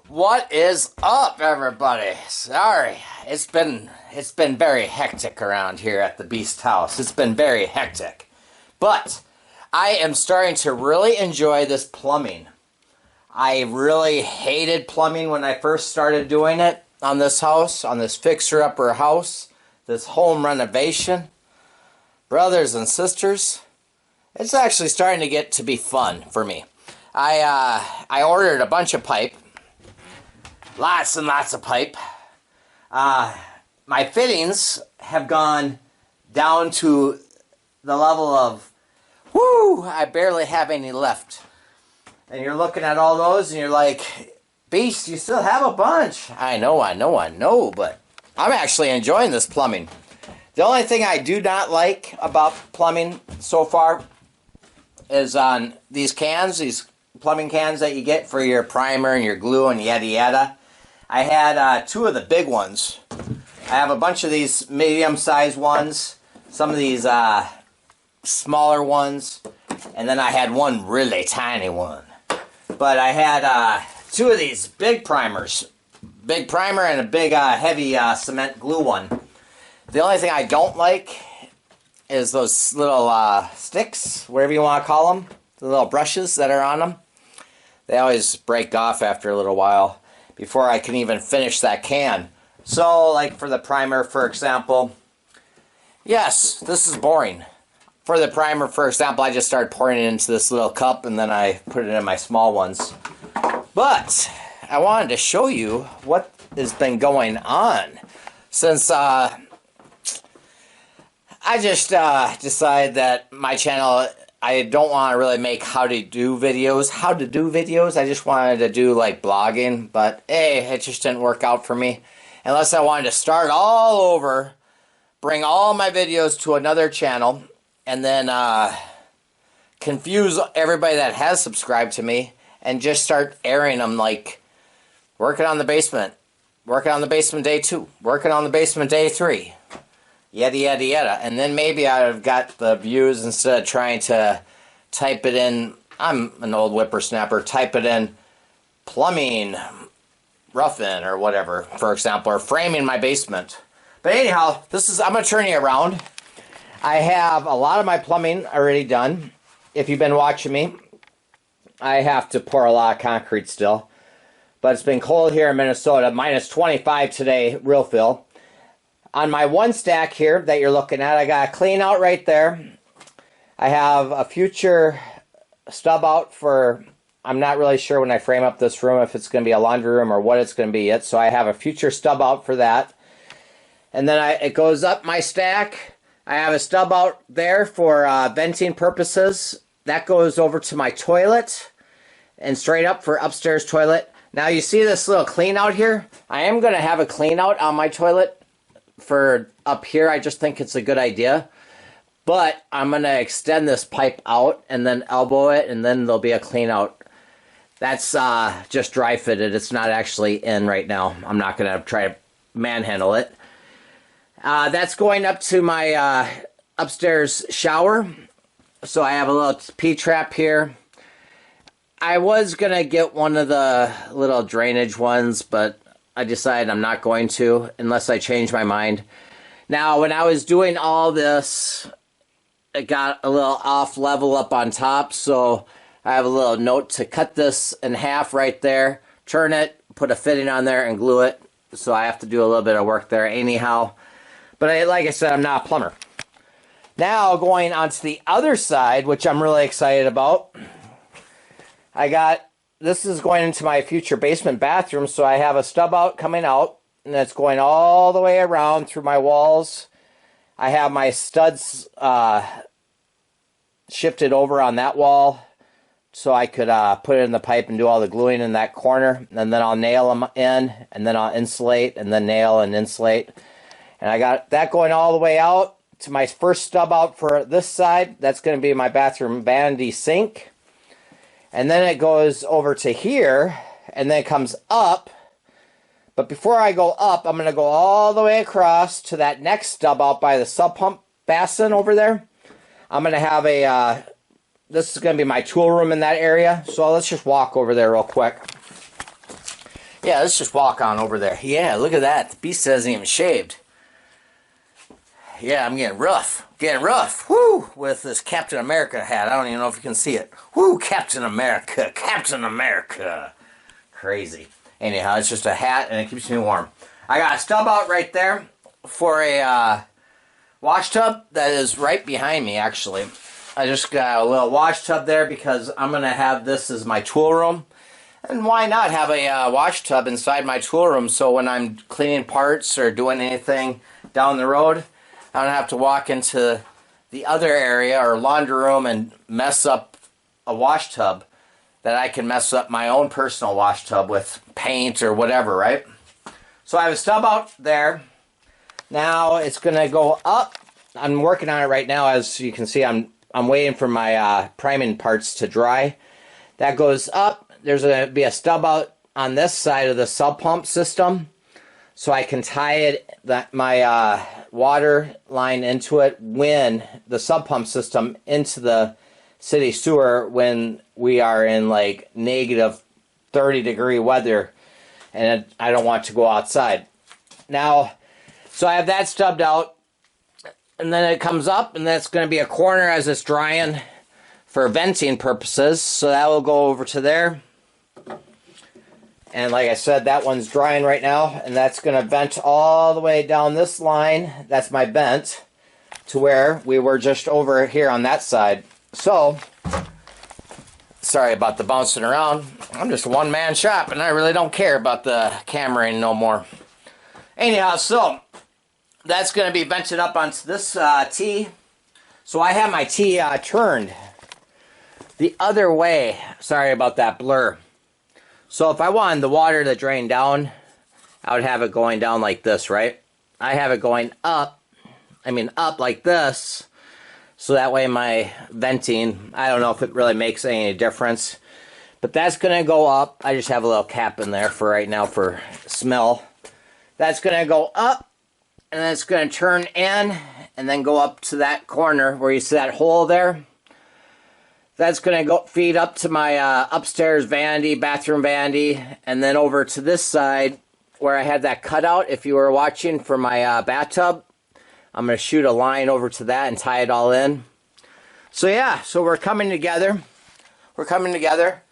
What is up, everybody? Sorry, it's been very hectic around here at the Beast House. It's been very hectic, but I am starting to really enjoy this plumbing. I really hated plumbing when I first started doing it on this house, on this fixer-upper house, this home renovation. Brothers and sisters, it's actually starting to get to be fun for me. I ordered a bunch of pipe. Lots and lots of pipe. My fittings have gone down to the level of, whoo, I barely have any left. And you're looking at all those and you're like, Beast, you still have a bunch. I know, but I'm actually enjoying this plumbing. The only thing I do not like about plumbing so far is on these cans, these plumbing cans that you get for your primer and your glue and yada yada. I had two of the big ones. I have a bunch of these medium-sized ones, some of these smaller ones, and then I had one really tiny one. But I had two of these big primers. Big primer and a big heavy cement glue one. The only thing I don't like is those little sticks, whatever you want to call them, the little brushes that are on them. They always break off after a little while before I can even finish that can. So, like for the primer, for example, yes, this is boring. For the primer, for example, I just started pouring it into this little cup and then I put it in my small ones. But I wanted to show you what has been going on since I just decided that my channel, I don't want to really make how to do videos. I just wanted to do like blogging, but hey, it just didn't work out for me. Unless I wanted to start all over, bring all my videos to another channel, and then confuse everybody that has subscribed to me and just start airing them like working on the basement day 2, working on the basement day 3. Yada yada yada, and then maybe I'd have got the views instead of trying to type it in. I'm an old whippersnapper. Type it in plumbing, roughing, or whatever, for example, or framing my basement. But anyhow, I'm gonna turn you around. I have a lot of my plumbing already done. If you've been watching me, I have to pour a lot of concrete still, but it's been cold here in Minnesota. Minus 25 today, real feel. On my one stack here that you're looking at, I got a clean out right there. I have a future stub out for, I'm not really sure when I frame up this room if it's going to be a laundry room or what it's going to be yet. So I have a future stub out for that. And then it goes up my stack. I have a stub out there for venting purposes. That goes over to my toilet and straight up for upstairs toilet. Now you see this little clean out here? I am going to have a clean out on my toilet for up here. I just think it's a good idea, but I'm gonna extend this pipe out and then elbow it, and then there'll be a clean out. That's just dry fitted. It's not actually in right now. I'm not gonna try to manhandle it. That's going up to my upstairs shower, so I have a little P-trap here. I was gonna get one of the little drainage ones, but I decided I'm not going to unless I change my mind. Now, when I was doing all this, it got a little off level up on top, so I have a little note to cut this in half right there, turn it, put a fitting on there, and glue it. So I have to do a little bit of work there anyhow. But like I said, I'm not a plumber. Now, going on to the other side, which I'm really excited about, this is going into my future basement bathroom, so I have a stub out coming out, and it's going all the way around through my walls. I have my studs shifted over on that wall, so I could put it in the pipe and do all the gluing in that corner, and then I'll nail them in, and then I'll insulate, and then nail and insulate. And I got that going all the way out to my first stub out for this side. That's going to be my bathroom vanity sink. And then it goes over to here, and then it comes up. But before I go up, I'm going to go all the way across to that next stub out by the sub pump basin over there. I'm going to have this is going to be my tool room in that area. So let's just walk over there real quick. Yeah, let's just walk on over there. Yeah, look at that. The beast hasn't even shaved. Yeah, I'm getting rough. Getting rough. Woo! With this Captain America hat. I don't even know if you can see it. Woo! Captain America. Captain America. Crazy. Anyhow, it's just a hat and it keeps me warm. I got a stub out right there for a wash tub that is right behind me, actually. I just got a little wash tub there because I'm going to have this as my tool room. And why not have a wash tub inside my tool room so when I'm cleaning parts or doing anything down the road, I don't have to walk into the other area or laundry room and mess up a wash tub that I can mess up my own personal wash tub with paint or whatever, right? So I have a stub out there. Now it's going to go up. I'm working on it right now. As you can see, I'm waiting for my priming parts to dry. That goes up. There's going to be a stub out on this side of the sub pump system, so I can tie my water line into it when the sub pump system into the city sewer when we are in like negative 30-degree weather, and I don't want to go outside. Now, so I have that stubbed out, and then it comes up, and that's going to be a corner as it's drying for venting purposes. So that will go over to there. And like I said, that one's drying right now, and that's going to vent all the way down this line. That's my vent to where we were just over here on that side. So, sorry about the bouncing around. I'm just a one-man shop, and I really don't care about the cameraing no more. Anyhow, so that's going to be vented up onto this T. So I have my T turned the other way. Sorry about that blur. So if I wanted the water to drain down, I would have it going down like this, right? I have it going up, up like this, so that way my venting, I don't know if it really makes any difference, but that's going to go up. I just have a little cap in there for right now for smell. That's going to go up, and then it's going to turn in, and then go up to that corner where you see that hole there. That's going to go feed up to my upstairs vanity, bathroom vanity, and then over to this side where I had that cutout, if you were watching, for my bathtub. I'm going to shoot a line over to that and tie it all in. So yeah, so we're coming together. We're coming together.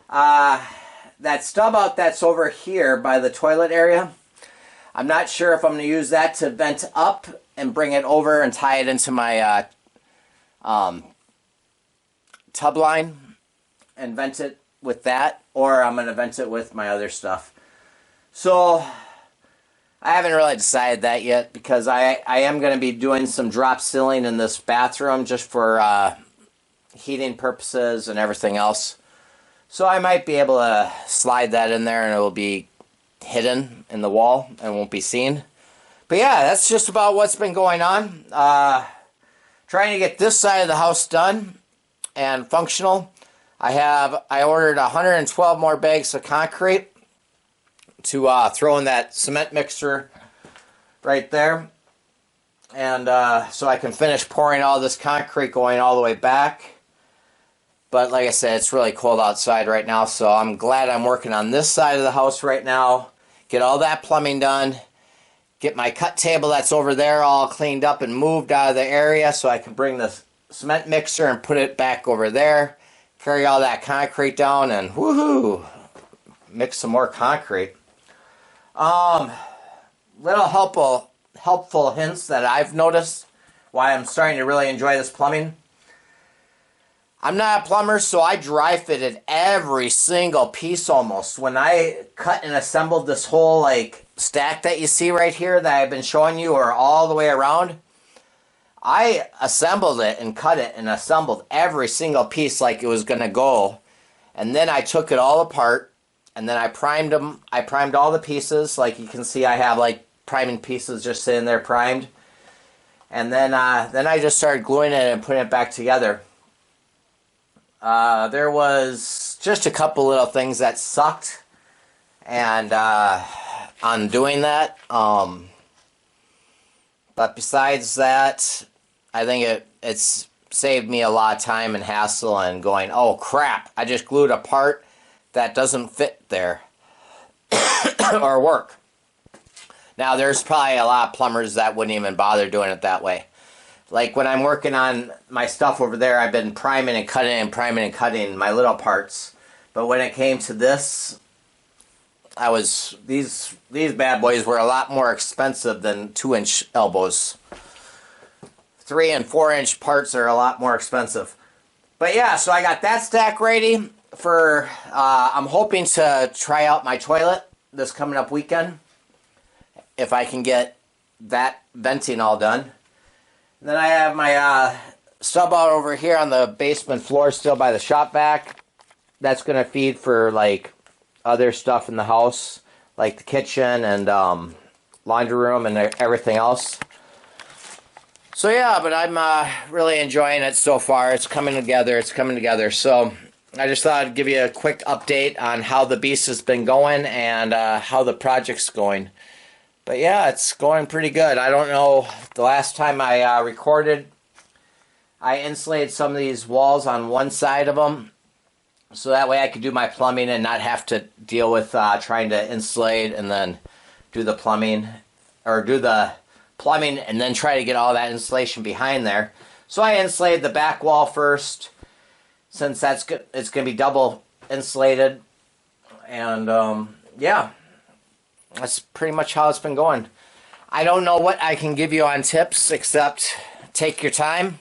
That stub out that's over here by the toilet area, I'm not sure if I'm going to use that to vent up and bring it over and tie it into my tub line and vent it with that, or I'm going to vent it with my other stuff. So I haven't really decided that yet, because I am going to be doing some drop ceiling in this bathroom just for heating purposes and everything else. So I might be able to slide that in there and it will be hidden in the wall and won't be seen. But yeah, that's just about what's been going on. Trying to get this side of the house done and functional. I ordered 112 more bags of concrete to throw in that cement mixer right there, and so I can finish pouring all this concrete going all the way back. But like I said, it's really cold outside right now, so I'm glad I'm working on this side of the house right now. Get all that plumbing done. Get my cut table that's over there all cleaned up and moved out of the area so I can bring the cement mixer and put it back over there, carry all that concrete down, and woohoo, mix some more concrete. Little helpful hints that I've noticed why I'm starting to really enjoy this plumbing. I'm not a plumber, so I dry fitted every single piece almost. When I cut and assembled this whole like stack that you see right here that I've been showing you, or all the way around, I assembled it and cut it and assembled every single piece like it was going to go. And then I took it all apart, and then I primed them. I primed all the pieces. Like you can see, I have like priming pieces just sitting there primed. And then I just started gluing it and putting it back together. There was just a couple little things that sucked, and on doing that. But besides that, I think it's saved me a lot of time and hassle and going, oh crap, I just glued a part that doesn't fit there. or work. Now, there's probably a lot of plumbers that wouldn't even bother doing it that way. Like when I'm working on my stuff over there, I've been priming and cutting my little parts. But when it came to this, these bad boys were a lot more expensive than 2-inch elbows. 3 and 4-inch parts are a lot more expensive. But yeah, so I got that stack ready for, I'm hoping to try out my toilet this coming up weekend, if I can get that venting all done. And then I have my stub out over here on the basement floor still by the shop vac. That's going to feed for like other stuff in the house, like the kitchen and laundry room and everything else. So yeah, but I'm really enjoying it so far. It's coming together. So I just thought I'd give you a quick update on how the beast has been going and how the project's going. But yeah, it's going pretty good. I don't know, the last time I recorded, I insulated some of these walls on one side of them, so that way I could do my plumbing and not have to deal with trying to insulate and then do the plumbing, or do the plumbing and then try to get all that insulation behind there. So I insulated the back wall first, since it's going to be double insulated. And yeah, that's pretty much how it's been going. I don't know what I can give you on tips, except take your time,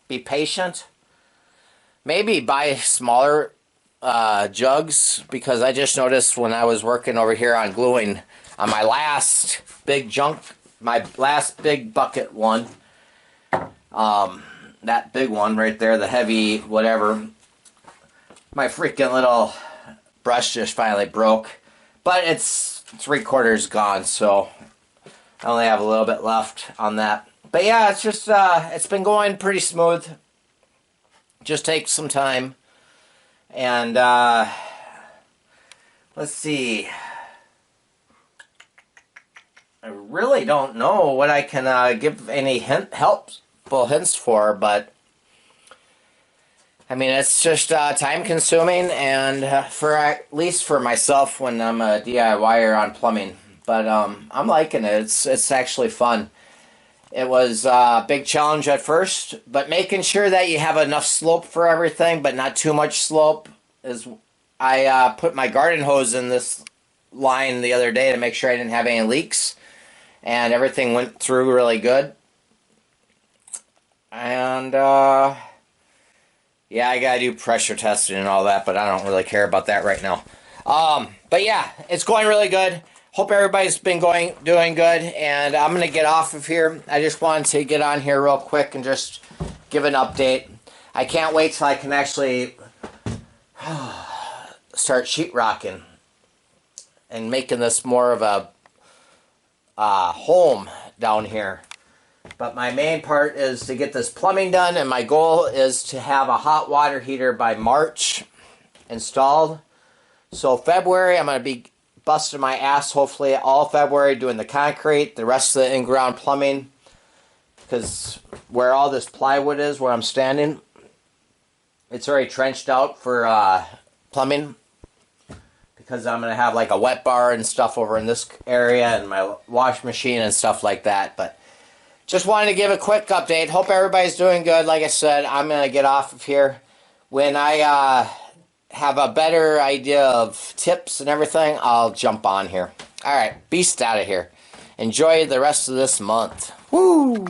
be patient, maybe buy smaller jugs, because I just noticed when I was working over here on gluing on my last big bucket one, that big one right there, the heavy whatever, my freaking little brush just finally broke. But it's 3/4 gone, so I only have a little bit left on that. But yeah, it's just it's been going pretty smooth. Just takes some time. And let's see, I really don't know what I can give any helpful hints for, but I mean, it's just time consuming, and for at least for myself when I'm a DIYer on plumbing. But I'm liking it. It's actually fun. It was a big challenge at first, but making sure that you have enough slope for everything, but not too much slope. I put my garden hose in this line the other day to make sure I didn't have any leaks, and everything went through really good. And yeah, I gotta do pressure testing and all that, but I don't really care about that right now. But yeah, it's going really good. Hope everybody's been doing good, and I'm gonna get off of here. I just wanted to get on here real quick and just give an update. I can't wait till I can actually start sheetrocking and making this more of a home down here. But my main part is to get this plumbing done, and my goal is to have a hot water heater by March installed. So February, I'm going to be busting my ass, hopefully all February, doing the concrete, the rest of the in-ground plumbing, because where all this plywood is, where I'm standing, it's already trenched out for plumbing, because I'm going to have like a wet bar and stuff over in this area, and my wash machine and stuff like that. But just wanted to give a quick update. Hope everybody's doing good. Like I said, I'm going to get off of here. When I have a better idea of tips and everything, I'll jump on here. Alright, beast out of here. Enjoy the rest of this month. Woo!